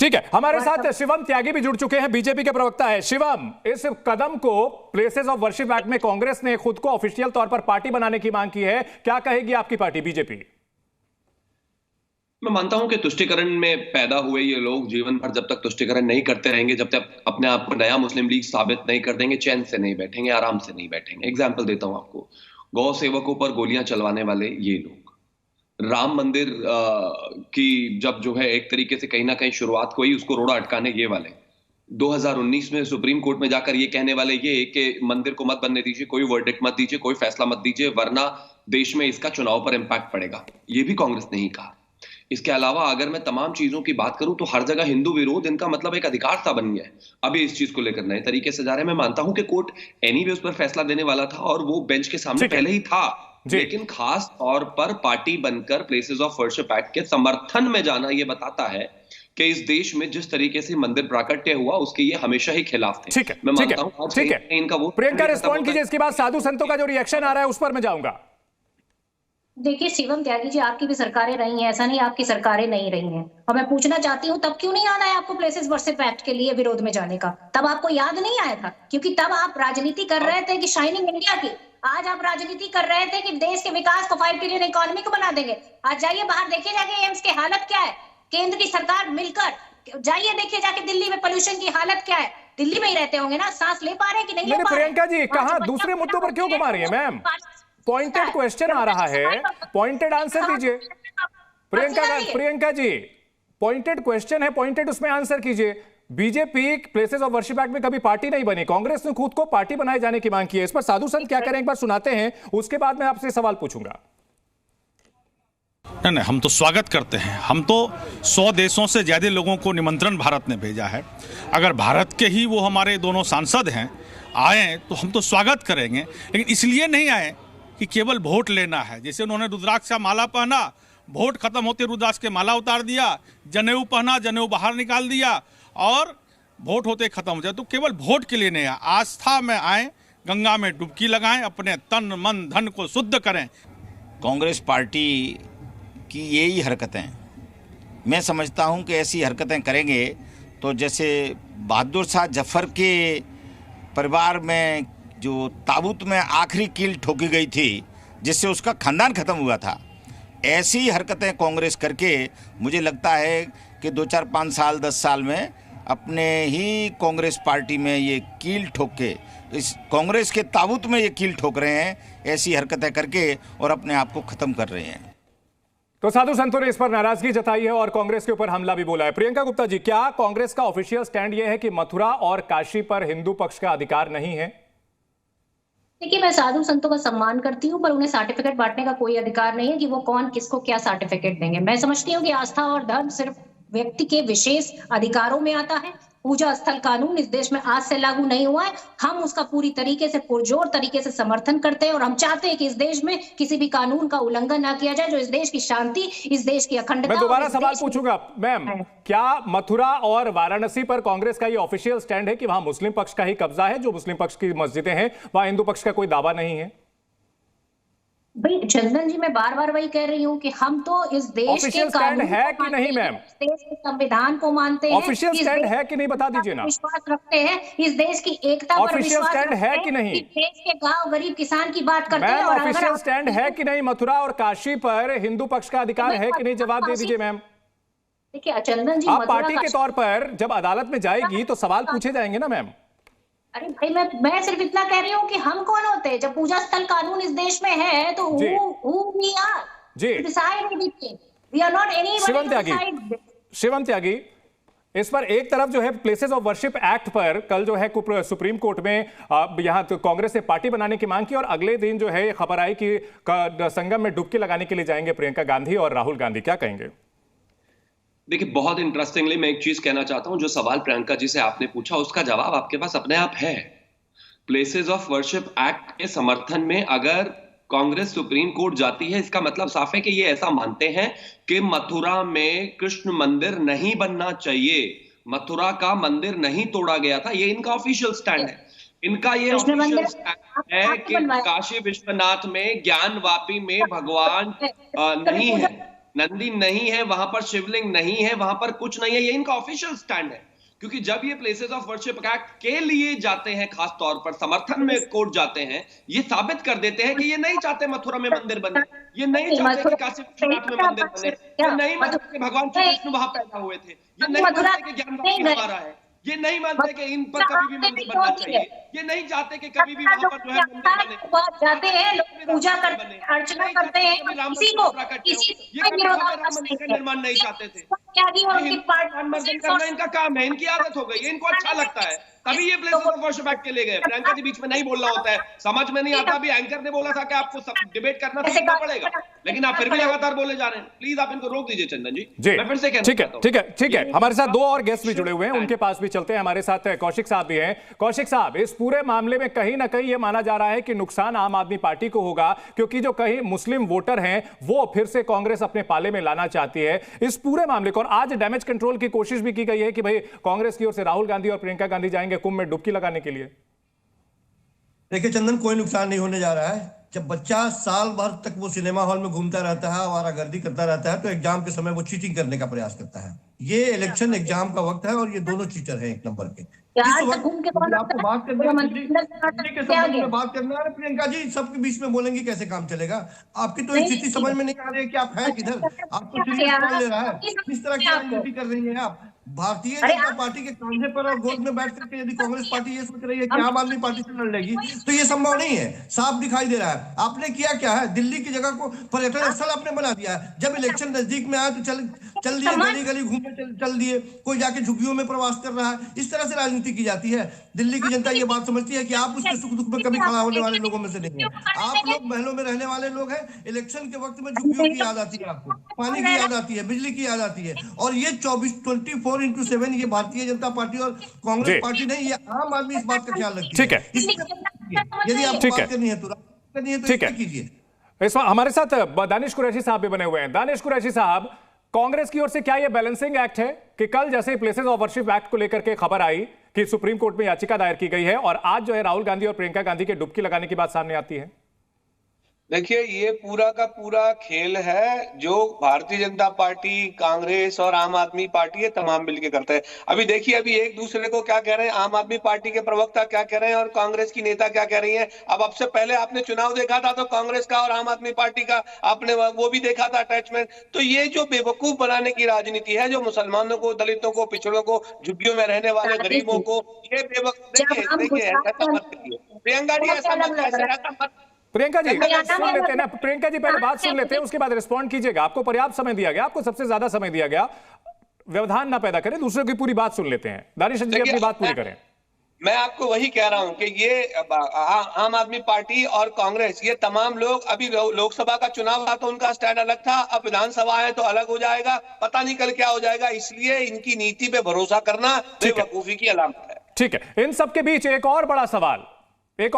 ठीक है, हमारे साथ शिवम त्यागी भी जुड़ चुके हैं, बीजेपी के प्रवक्ता है। शिवम, इस कदम को प्लेसेस ऑफ वर्शिप एक्ट में कांग्रेस ने खुद को ऑफिशियल तौर पर पार्टी बनाने की मांग की है, क्या कहेगी आपकी पार्टी बीजेपी? मैं मानता हूं कि तुष्टिकरण में पैदा हुए ये लोग जीवन भर जब तक तुष्टिकरण नहीं करते रहेंगे, जब तक अपने आप को नया मुस्लिम लीग साबित नहीं कर देंगे, चैन से नहीं बैठेंगे, आराम से नहीं बैठेंगे। एग्जाम्पल देता हूं आपको, गौ सेवकों पर गोलियां चलवाने वाले ये लोग, राम मंदिर की जब जो है एक तरीके से कहीं ना कहीं शुरुआत हुई, उसको रोड़ा अटकाने ये वाले, 2019 में सुप्रीम कोर्ट में जाकर ये कहने वाले ये कि मंदिर को मत बनने दीजिए, कोई वर्डिक्ट मत दीजिए, कोई फैसला मत दीजिए, वरना देश में इसका चुनाव पर इंपैक्ट पड़ेगा, ये भी कांग्रेस ने ही कहा। इसके अलावा अगर मैं तमाम चीजों की बात करूं तो हर जगह हिंदू विरोध इनका मतलब एक अधिकार सा बन गया है। अभी इस चीज को लेकर नए तरीके से जा रहे हैं। मैं मानता हूं कि कोर्ट एनीवे उस पर फैसला देने वाला था और वो बेंच के सामने पहले ही था, लेकिन खास तौर पर पार्टी बनकर प्लेसेस ऑफ वर्शिप एक्ट के समर्थन में जाना यह बताता है कि इस देश में जिस तरीके से मंदिर प्राकट्य हुआ उसके ये हमेशा ही खिलाफ थे। ठीक है, मैं मानता हूं ठीक है, इनका वो प्रियंका रिस्पॉन्ड कीजिए, इसके बाद साधु संतों का जो रिएक्शन आ रहा है उस पर मैं जाऊंगा। देखिए शिवम त्यागी जी, आपकी भी सरकारें रही हैं, ऐसा नहीं आपकी सरकारें नहीं रही हैं। और मैं पूछना चाहती हूँ, तब क्यों नहीं आना है आपको प्लेसेस वर्शिप एक्ट के लिए विरोध में जाने का? तब आपको याद नहीं आया था? क्योंकि तब आप राजनीति कर रहे थे कि शाइनिंग इंडिया की। आज आप राजनीति कर रहे थे कि देश के विकास को 5 ट्रिलियन इकोनॉमी को बना देंगे। आज जाइए बाहर देखिए जाके एम्स की हालत क्या है, केंद्र की सरकार मिलकर जाइए देखिए जाके दिल्ली में पोल्यूशन की हालत क्या है। दिल्ली में ही रहते होंगे ना, सांस ले पा रहे कि नहीं ले पा रहे? प्रियंका जी, कहां दूसरे मुद्दों पर क्यों घुमा रही है मैम? पॉइंटेड क्वेश्चन आ रहा है, पॉइंटेड आंसर दीजिए। प्रियंका जी, पॉइंटेड क्वेश्चन है, पॉइंटेड उसमें आंसर कीजिए। BJP places of worship act में कभी पार्टी नहीं बनी, कांग्रेस ने खुद को पार्टी बनाए जाने की मांग की है। इस पर साधु संत क्या करें एक बार सुनाते हैं, उसके बाद मैं आपसे सवाल पूछूंगा। नहीं, हम तो स्वागत करते हैं। हम तो 100 देशों से ज्यादा लोगों को निमंत्रण भारत ने भेजा है। अगर भारत के ही वो हमारे दोनों सांसद हैं आए तो हम तो स्वागत करेंगे, लेकिन इसलिए नहीं आए कि केवल वोट लेना है। जैसे उन्होंने रुद्राक्ष का माला पहना, वोट खत्म होते रुद्राक्ष के माला उतार दिया, जनेऊ पहना, जनेऊ बाहर निकाल दिया और वोट होते खत्म हो जाए। तो केवल वोट के लिए नहीं आए, आस्था में आए, गंगा में डुबकी लगाएं, अपने तन मन धन को शुद्ध करें। कांग्रेस पार्टी की यही हरकतें, मैं समझता हूं कि ऐसी हरकतें करेंगे तो जैसे बहादुर शाह जफर के परिवार में जो ताबूत में आखिरी कील ठोकी गई थी जिससे उसका खानदान खत्म हुआ था, ऐसी हरकतें कांग्रेस करके मुझे लगता है कि 2, 4, 5 साल 10 साल में अपने ही कांग्रेस पार्टी में ये कील ठोक के, इस कांग्रेस के ताबूत में ये कील ठोक रहे हैं, ऐसी हरकतें करके और अपने आप को खत्म कर रहे हैं। तो साधु संतों ने इस पर नाराजगी जताई है और कांग्रेस के ऊपर हमला भी बोला है। प्रियंका गुप्ता जी, क्या कांग्रेस का ऑफिशियल स्टैंड यह है कि मथुरा और काशी पर हिंदू पक्ष का अधिकार नहीं है? देखिए, मैं साधु संतों का सम्मान करती हूँ, पर उन्हें सर्टिफिकेट बांटने का कोई अधिकार नहीं है कि वो कौन किसको क्या सर्टिफिकेट देंगे। मैं समझती हूँ कि आस्था और धर्म सिर्फ व्यक्ति के विशेष अधिकारों में आता है। पूजा स्थल कानून इस देश में आज से लागू नहीं हुआ है। हम उसका पूरी तरीके से पुरजोर तरीके से समर्थन करते हैं और हम चाहते हैं कि इस देश में किसी भी कानून का उल्लंघन ना किया जाए, जो इस देश की शांति, इस देश की अखंडता। मैं दोबारा सवाल पूछूंगा मैम, क्या मथुरा और वाराणसी पर कांग्रेस का ये ऑफिशियल स्टैंड है कि वहां मुस्लिम पक्ष का ही कब्जा है, जो मुस्लिम पक्ष की मस्जिदें हैं वहां हिंदू पक्ष का कोई दावा नहीं है? भाई चंदन जी, मैं बार बार वही कह रही हूँ कि हम तो इस देश के कानून है कि नहीं मैम, देश के संविधान को मानते हैं। ऑफिशियल स्टैंड है कि नहीं बता दीजिए ना। विश्वास रखते हैं इस देश की एकता पर, विश्वास स्टैंड है कि नहीं? देश के गांव गरीब किसान की बात करते हैं। और ऑफिशियल स्टैंड है कि नहीं मथुरा और काशी पर हिंदू पक्ष का अधिकार है कि नहीं? जवाब दे दीजिए मैम। देखिए चंदन जी, आप पार्टी के तौर पर जब अदालत में जाएगी तो सवाल पूछे जाएंगे ना मैम। अरे भाई, मैं सिर्फ इतना कह रही हूँ कि हम कौन होते हैं? जब पूजा स्थल कानून इस देश में है तो शिवम त्यागी, इस पर एक तरफ जो है प्लेसेस ऑफ वर्शिप एक्ट पर कल जो है सुप्रीम कोर्ट में यहां तो कांग्रेस ने पार्टी बनाने की मांग की और अगले दिन जो है खबर आई कि संगम में डुबकी लगाने के लिए जाएंगे प्रियंका गांधी और राहुल गांधी। क्या कहेंगे? देखिए, बहुत इंटरेस्टिंगली मैं एक चीज कहना चाहता हूं। जो सवाल प्रियंका जी से आपने पूछा उसका जवाब आपके पास अपने आप है। प्लेसेस ऑफ वर्शिप एक्ट के समर्थन में अगर कांग्रेस सुप्रीम कोर्ट जाती है, इसका मतलब साफ है कि ये ऐसा मानते हैं कि मथुरा में कृष्ण मंदिर नहीं बनना चाहिए, मथुरा का मंदिर नहीं तोड़ा गया था। ये इनका ऑफिशियल स्टैंड है। इनका ये ऑफिशियल स्टैंड है कि काशी विश्वनाथ में ज्ञान वापी में भगवान नहीं है, नंदी नहीं है, वहां पर शिवलिंग नहीं है, वहां पर कुछ नहीं है, ये इनका ऑफिशियल स्टैंड है। क्योंकि जब ये प्लेसेस ऑफ वर्शिप एक्ट के लिए जाते हैं, खास तौर पर समर्थन में कोर्ट जाते हैं, ये साबित कर देते हैं कि ये नहीं चाहते मथुरा में मंदिर बने, ये नहीं चाहते कि काशी विश्वनाथ में मंदिर बने, ये नहीं मानते कि भगवान श्री कृष्ण वहां पैदा हुए थे, ये नहीं मानते कि ज्ञानवापी हमारा है, ये नहीं मानते कि इन पर कभी भी मंदिर बनना चाहिए, ये नहीं चाहते कि कभी भी वहां पर जो है मंदिर बने। जाते हैं लोग, पूजा करते हैं, अर्चना करते हैं, किसी को निर्माण नहीं चाहते थे। करना इनका काम है, इनकी आदत हो गई है, इनको अच्छा लगता है, तभी ये प्लेसेस ऑफ वर्शिप एक्ट के ले गए। प्रियंका जी बीच में नहीं बोलना होता है, समझ में नहीं आता। अभी एंकर ने बोला था कि आपको सब डिबेट करना सीखना पड़ेगा, लेकिन आप फिर भी लगातार बोले जा रहे हैं। प्लीज आप इनको रोक दीजिए चंदन जी। मैं फिर से कहना चाहता हूं। ठीक है। हमारे साथ दो और गेस्ट भी जुड़े हुए हैं, उनके पास भी चलते हैं। हमारे साथ कौशिक साहब भी हैं। कौशिक साहब, इस पूरे मामले में कहीं ना कहीं ये माना जा रहा है कि नुकसान आम आदमी पार्टी को होगा, क्योंकि जो कहीं मुस्लिम वोटर हैं वो फिर से कांग्रेस अपने पाले में लाना चाहती है इस पूरे मामले को। और आज डैमेज कंट्रोल की कोशिश भी की गई है कि भाई कांग्रेस की ओर से राहुल गांधी और प्रियंका गांधी जाएंगे कुंभ में डुबकी लगाने के लिए। देखिए चंदन, कोई नुकसान नहीं होने जा रहा है। जब बच्चा साल भर तक वो सिनेमा हॉल में घूमता रहता है, आवारागर्दी करता रहता है, तो एग्जाम के समय वो चीटिंग करने का प्रयास करता है। ये इलेक्शन एग्जाम का वक्त है और ये दोनों चीटर हैं एक नंबर के। आपको बात करना है प्रियंका जी, सबके बीच में बोलेंगे कैसे काम चलेगा? आपकी तो स्थिति समझ में नहीं आ रही है कि आप हैं किधर। आपको सीरियस कौन ले रहा है? किस तरह की राजनीति कर रही है आप? भारतीय जनता पार्टी के कांधे पर और गोद में बैठ करके यदि कांग्रेस पार्टी ये सोच रही है कि आम आदमी पार्टी से लड़ लेगी, तो ये संभव नहीं है। साफ दिखाई दे रहा है। आपने किया क्या है? दिल्ली की जगह को पर्यटन स्थल आपने बना दिया है। जब इलेक्शन नजदीक में आया तो चल दिए, गली गली घूमे चल दिए, कोई जाके झुग्गियों में प्रवास कर रहा है। इस तरह से राजनीति की जाती है। दिल्ली की जनता ये बात समझती है कि आप उसके सुख दुख में कभी खड़ा होने वाले लोगों में से नहीं है। आप लोग महलों में रहने वाले लोग हैं। इलेक्शन के वक्त में झुग्गियों की याद आती है, आपको पानी की याद आती है, बिजली की याद आती है। और ये 24/7 ये भारतीय जनता पार्टी और कांग्रेस पार्टी नहीं, ये आम आदमी इस बात का ख्याल रखती है। ठीक है, यदि आपको बात करनी है तो कीजिए। इस हमारे साथ दानिश कुरैशी साहब भी बने हुए हैं। दानिश कुरैशी साहब, कांग्रेस की ओर से क्या यह बैलेंसिंग एक्ट है कि कल जैसे प्लेसेस ऑफ वर्शिप एक्ट को लेकर के खबर आई कि सुप्रीम कोर्ट में याचिका दायर की गई है और आज जो है राहुल गांधी और प्रियंका गांधी के डुबकी लगाने की बात सामने आती है? देखिए, ये पूरा का पूरा खेल है जो भारतीय जनता पार्टी, कांग्रेस और आम आदमी पार्टी ये तमाम मिलकर करते हैं। अभी देखिए, अभी एक दूसरे को क्या कह रहे हैं, आम आदमी पार्टी के प्रवक्ता क्या कह रहे हैं और कांग्रेस की नेता क्या कह रही हैं। अब अब से पहले आपने चुनाव देखा था तो कांग्रेस का और आम आदमी पार्टी का आपने वो भी देखा था अटैचमेंट। तो ये जो बेवकूफ बनाने की राजनीति है, जो मुसलमानों को, दलितों को, पिछड़ों को, झुग्गियों में रहने वाले गरीबों को, ये देखिए ऐसा मत करिए प्रियंका जी, ऐसा मत। प्रियंका जी सुन लेते हैं ना, प्रियंका जी पहले बात सुन लेते हैं, उसके बाद रिस्पॉन्ड कीजिएगा। आपको पर्याप्त समय दिया गया, आपको सबसे ज्यादा समय दिया गया, व्यवधान ना पैदा करें, दूसरों की पूरी बात सुन लेते हैं। दानिश जी अपनी बात पूरी करें। मैं आपको वही कह रहा हूं कि ये आम आदमी पार्टी और कांग्रेस, ये तमाम लोग, अभी लोकसभा का चुनाव था तो उनका स्टैंड अलग था, अब विधानसभा है तो अलग हो जाएगा, पता नहीं कल क्या हो जाएगा। इसलिए इनकी नीति पे भरोसा करना बेवकूफी की अलामत है। ठीक है, इन सबके बीच एक और बड़ा सवाल है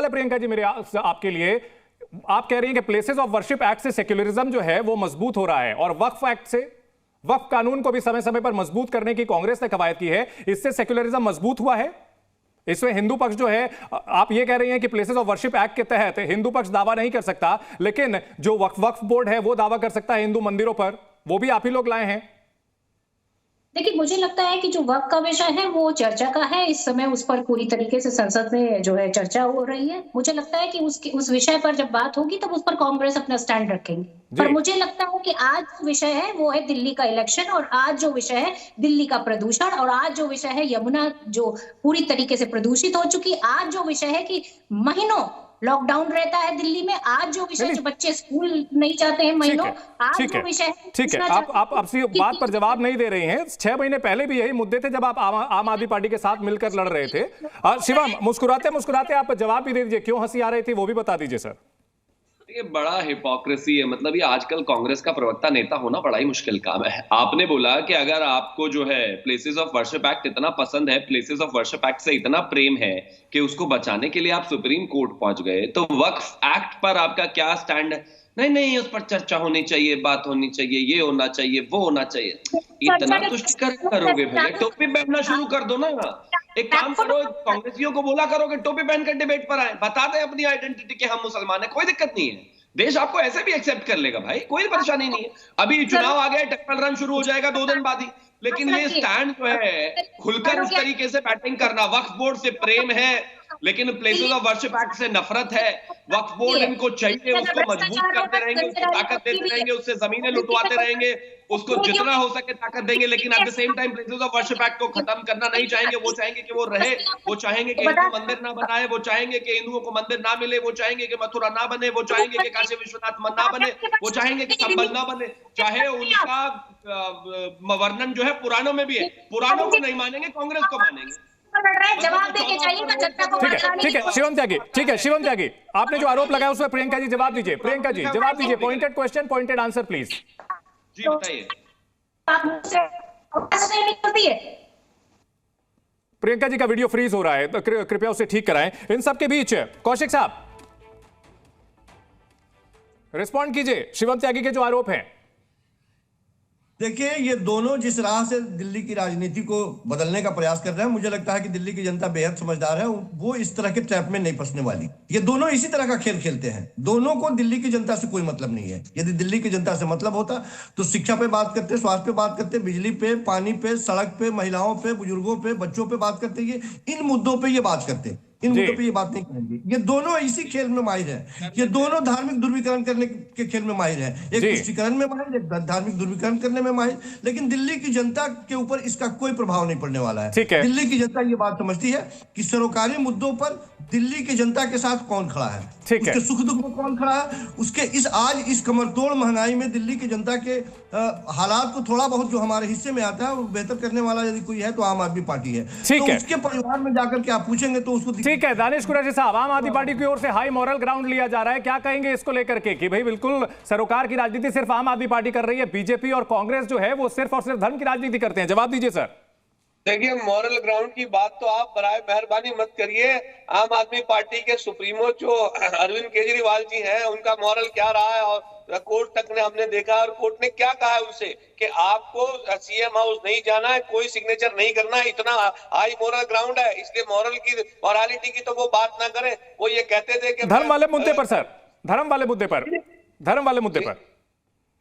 प्रियंका जी मेरे आपके लिए। आप कह रही हैं कि प्लेसेस ऑफ वर्शिप एक्ट से सेक्युलरिज्म जो है वो मजबूत हो रहा है और वक्फ एक्ट से, वक्फ कानून को भी समय समय पर मजबूत करने की कांग्रेस ने कवायद की है, इससे सेक्युलरिज्म मजबूत हुआ है। इसमें हिंदू पक्ष जो है, आप ये कह रही हैं कि प्लेसेस ऑफ वर्शिप एक्ट के तहत हिंदू पक्ष दावा नहीं कर सकता, लेकिन जो वक्फ बोर्ड है वो दावा कर सकता है हिंदू मंदिरों पर, वो भी आप ही लोग लाए हैं। देखिए, मुझे लगता है कि जो वक्फ का विषय है वो चर्चा का है। इस समय उस पर पूरी तरीके से संसद में जो है चर्चा हो रही है। मुझे लगता है कि उस विषय पर जब बात होगी तब उस पर कांग्रेस अपना स्टैंड रखेंगे। पर मुझे लगता है कि आज जो विषय है वो है दिल्ली का इलेक्शन, और आज जो विषय है दिल्ली का प्रदूषण, और आज जो विषय है यमुना जो पूरी तरीके से प्रदूषित हो चुकी, आज जो विषय है कि महीनों लॉकडाउन रहता है दिल्ली में, आज जो विषय, जो बच्चे स्कूल नहीं जाते हैं महीनों, आज जो विषय, ठीक है, आप अपनी बात पर जवाब नहीं दे रही हैं। 6 महीने पहले भी यही मुद्दे थे जब आप आम आदमी पार्टी के साथ मिलकर लड़ रहे थे। शिवम, मुस्कुराते मुस्कुराते आप जवाब भी दे दीजिए, क्यों हंसी आ रही थी वो भी बता दीजिए सर। ये बड़ा हिपोक्रेसी है, मतलब ये आजकल कांग्रेस का प्रवक्ता नेता होना बड़ा ही मुश्किल काम है। आपने बोला कि अगर आपको जो है प्लेसेस ऑफ वर्शिप एक्ट इतना पसंद है, प्लेसेस ऑफ वर्शिप एक्ट से इतना प्रेम है कि उसको बचाने के लिए आप सुप्रीम कोर्ट पहुंच गए, तो वक्फ एक्ट पर आपका क्या स्टैंड है? नहीं, उस पर चर्चा होनी चाहिए, बात होनी चाहिए, ये होना चाहिए, वो होना चाहिए। इतना तुष्टिकर करोगे भैया, टोपी पहनना शुरू कर दो ना। एक काम करो, कांग्रेसियों को बोला करो कि टोपी पहनकर डिबेट पर आए, बता दें अपनी आइडेंटिटी कि हम मुसलमान हैं, कोई दिक्कत नहीं है। देश आपको ऐसे भी एक्सेप्ट कर लेगा भाई, कोई परेशानी नहीं है। अभी चुनाव आ गया, टेम्पल रन शुरू हो जाएगा 2 दिन बाद ही, लेकिन ये स्टैंड जो है खुलकर इस तरीके से बैटिंग करना, वक्फ बोर्ड से प्रेम है लेकिन प्लेसेस ऑफ वर्शिप एक्ट से नफरत है, वक्फ बोर्ड इनको चाहिए, उसको मजबूत करते रहेंगे, उसको ताकत देते रहेंगे, उससे जमीनें लुटवाते रहेंगे, उसको जितना हो सके ताकत देंगे, लेकिन at the same time places of worship act को खत्म करना नहीं चाहेंगे। वो चाहेंगे कि वो रहे, वो चाहेंगे कि हिंदू मंदिर ना बनाए, वो चाहेंगे कि हिंदुओं को मंदिर ना मिले, वो चाहेंगे कि मथुरा ना बने, वो चाहेंगे कि काशी विश्वनाथ ना बने, वो चाहेंगे कि संभल ना बने, चाहे उनका वर्णन जो है पुराणों में भी है, पुराणों को नहीं मानेंगे, कांग्रेस को मानेंगे। जवाब देके चाहिए ना जनता को। ठीक है शिवम त्यागी, ठीक है शिवम त्यागी, आपने जो आरोप लगाया उसमें प्रियंका जी जवाब दीजिए। प्रियंका जी जवाब दीजिए, pointed question, pointed answer please. जी बताइए। प्रियंका जी का वीडियो फ्रीज हो रहा है, तो कृपया उसे ठीक कराएं। इन सब के बीच कौशिक साहब रिस्पॉन्ड कीजिए शिवम त्यागी के जो आरोप हैं। देखिए, ये दोनों जिस राह से दिल्ली की राजनीति को बदलने का प्रयास कर रहे हैं, मुझे लगता है कि दिल्ली की जनता बेहद समझदार है, वो इस तरह के ट्रैप में नहीं फंसने वाली। ये दोनों इसी तरह का खेल खेलते हैं, दोनों को दिल्ली की जनता से कोई मतलब नहीं है। यदि दिल्ली की जनता से मतलब होता तो शिक्षा पे बात करते, स्वास्थ्य पे बात करते, बिजली पे, पानी पे, सड़क पे, महिलाओं पे, बुजुर्गों पे, बच्चों पे बात करते, ये इन मुद्दों पे ये बात करते, इन मुद्दों पे ये बात नहीं करेंगे। ये दोनों इसी खेल में माहिर है, ये दोनों धार्मिक ध्रुवीकरण करने के खेल में माहिर है, एक तुष्टीकरण में माहिर, एक धार्मिक ध्रुवीकरण करने में माहिर। लेकिन दिल्ली की जनता के ऊपर इसका कोई प्रभाव नहीं पड़ने वाला है। दिल्ली की जनता ये बात समझती है कि सरोकारी मुद्दों पर दिल्ली की जनता के साथ कौन खड़ा है, उसके सुख दुख में कौन खड़ा है, उसके आज इस कमरतोड़ महंगाई में दिल्ली की जनता के हालात को थोड़ा बहुत जो हमारे हिस्से में आता है वो बेहतर करने वाला यदि कोई है तो आम आदमी पार्टी है। तो उसके परिवार में जाकर के आप पूछेंगे तो उसको। ठीक है दानिश कुरैशी साहब, आम आदमी पार्टी की ओर से हाई मॉरल ग्राउंड लिया जा रहा है, क्या कहेंगे इसको लेकर के कि भाई बिल्कुल सरोकार की राजनीति सिर्फ आम आदमी पार्टी कर रही है, बीजेपी और कांग्रेस जो है वो सिर्फ और सिर्फ धर्म की राजनीति करते हैं? जवाब दीजिए सर। देखिए, मॉरल ग्राउंड की बात तो आप बराए मेहरबानी मत करिए। आम आदमी पार्टी के सुप्रीमो जो अरविंद केजरीवाल जी हैं, उनका मॉरल क्या रहा है, और कोर्ट तक ने हमने देखा, और कोर्ट ने क्या कहा है उनसे कि आपको सीएम हाउस नहीं जाना है, कोई सिग्नेचर नहीं करना है, इतना हाई मॉरल ग्राउंड है, इसलिए मॉरलिटी की तो वो बात ना करें। वो ये कहते थे कि धर्म वाले मुद्दे पर सर, धर्म वाले मुद्दे पर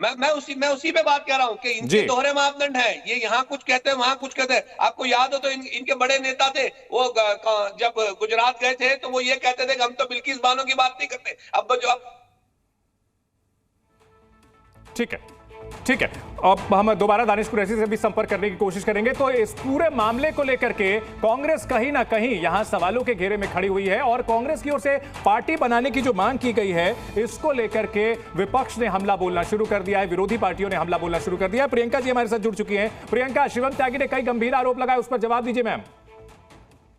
मैं उसी पे बात कर रहा हूँ कि इनके दोहरे मापदंड है, ये यहाँ कुछ कहते हैं वहां कुछ कहते हैं। आपको याद हो तो इनके बड़े नेता थे, वो जब गुजरात गए थे तो वो ये कहते थे कि हम तो बिल्किस बानो की बात नहीं करते। अब जो ठीक है, अब हम दोबारा दानिश कुरैशी से भी संपर्क करने की कोशिश करेंगे। तो इस पूरे मामले को लेकर के कांग्रेस कहीं ना कहीं यहां सवालों के घेरे में खड़ी हुई है, और कांग्रेस की ओर से पार्टी बनाने की जो मांग की गई है इसको लेकर के विपक्ष ने हमला बोलना शुरू कर दिया है, विरोधी पार्टियों ने हमला बोलना शुरू कर दिया है। प्रियंका जी हमारे साथ जुड़ चुकी हैं। प्रियंका, शिवम त्यागी ने कई गंभीर आरोप लगाए, उस पर जवाब दीजिए मैम।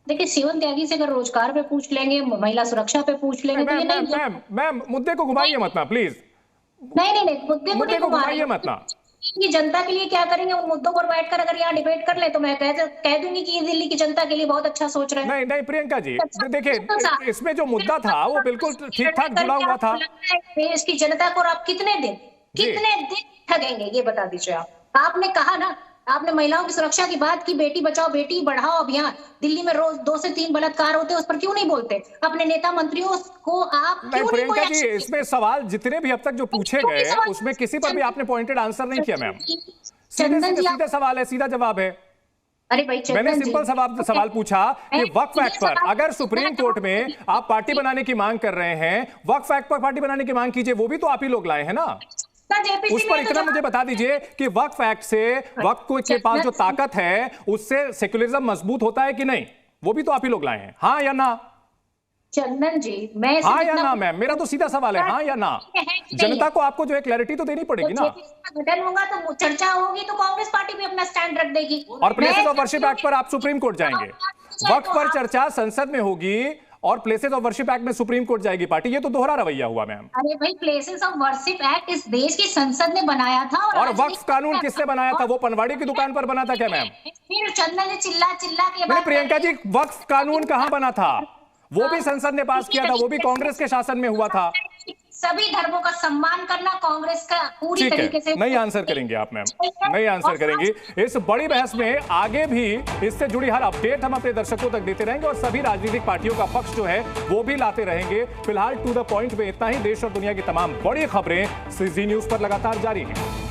देखिए, शिवम त्यागी से अगर रोजगार पे पूछ लेंगे, महिला सुरक्षा पे पूछ लेंगे तो मैम मुद्दे को घुमाइए मत ना प्लीज। नहीं, मुद्दे को घुमाइए मत ना। ये जनता के लिए क्या करेंगे उन मुद्दों पर बैठकर अगर यहाँ डिबेट कर ले तो मैं कह दूंगी कि ये दिल्ली की जनता के लिए बहुत अच्छा सोच रहे हैं। नहीं प्रियंका जी, देखिए इसमें जो मुद्दा था वो बिल्कुल ठीक ठाक जुड़ा हुआ था। देश की जनता को आप कितने दिन ठगेंगे ये बता दीजिए। आपने कहा ना, आपने महिलाओं की सुरक्षा की बात की, बेटी बचाओ बेटी बढ़ाओ अभियान, दिल्ली में रोज 2 से 3 बलात्कार होते हैं, उस पर क्यों नहीं बोलते? अपने नेता मंत्रियों को आप क्यों नहीं? प्रियंका जी, इसमें सवाल जितने भी अब तक जो पूछे गए उसमें किसी पर भी आपने पॉइंटेड आंसर नहीं किया मैम। सीधा सवाल है, सीधा जवाब है। अरे भाई, मैंने सिंपल सवाल पूछा कि वक्फ एक्ट पर अगर सुप्रीम कोर्ट में आप पार्टी बनाने की मांग कर रहे हैं, वक्फ एक्ट पर पार्टी बनाने की मांग कीजिए, वो भी तो आप ही लोग लाए हैं ना। उस पर इतना मुझे बता दीजिए कि वक्फ एक्ट से वक्फ के पास जो ताकत है उससे सेक्युलरिज्म मजबूत होता है कि नहीं, वो भी तो आप ही लोग लाए हैं, हाँ या ना? चंदन जी, मैं हाँ या ना मैम, मेरा तो सीधा सवाल है, हाँ या ना? जनता को आपको जो है क्लैरिटी तो देनी पड़ेगी ना। गठन होगा तो चर्चा होगी तो कांग्रेस पार्टी भी अपना स्टैंड रख देगी। और प्लेसेस ऑफ वर्शिप एक्ट पर आप सुप्रीम कोर्ट जाएंगे, वक्फ पर चर्चा संसद में होगी और प्लेसेस ऑफ वर्शिप एक्ट में सुप्रीम कोर्ट जाएगी पार्टी, ये तो दोहरा रवैया हुआ मैम। अरे भाई, प्लेसेस ऑफ वर्शिप एक्ट इस देश की संसद ने बनाया था, और वक्फ कानून किसने बनाया था? वो पनवाड़ी की दुकान पर बना था क्या मैम? फिर चंदन ने चिल्ला के प्रियंका जी, वक्फ कानून कहां बना था? वो भी संसद ने पास किया था, वो भी कांग्रेस के शासन में हुआ था। सभी धर्मों का सम्मान करना कांग्रेस का पूरी ठीक तरीके से है, नहीं आंसर करेंगे आप मैम, नहीं आंसर करेंगी। इस बड़ी बहस में आगे भी इससे जुड़ी हर अपडेट हम अपने दर्शकों तक देते रहेंगे और सभी राजनीतिक पार्टियों का पक्ष जो है वो भी लाते रहेंगे। फिलहाल टू द पॉइंट में इतना ही। देश और दुनिया की तमाम बड़ी खबरें जी न्यूज पर लगातार जारी हैं।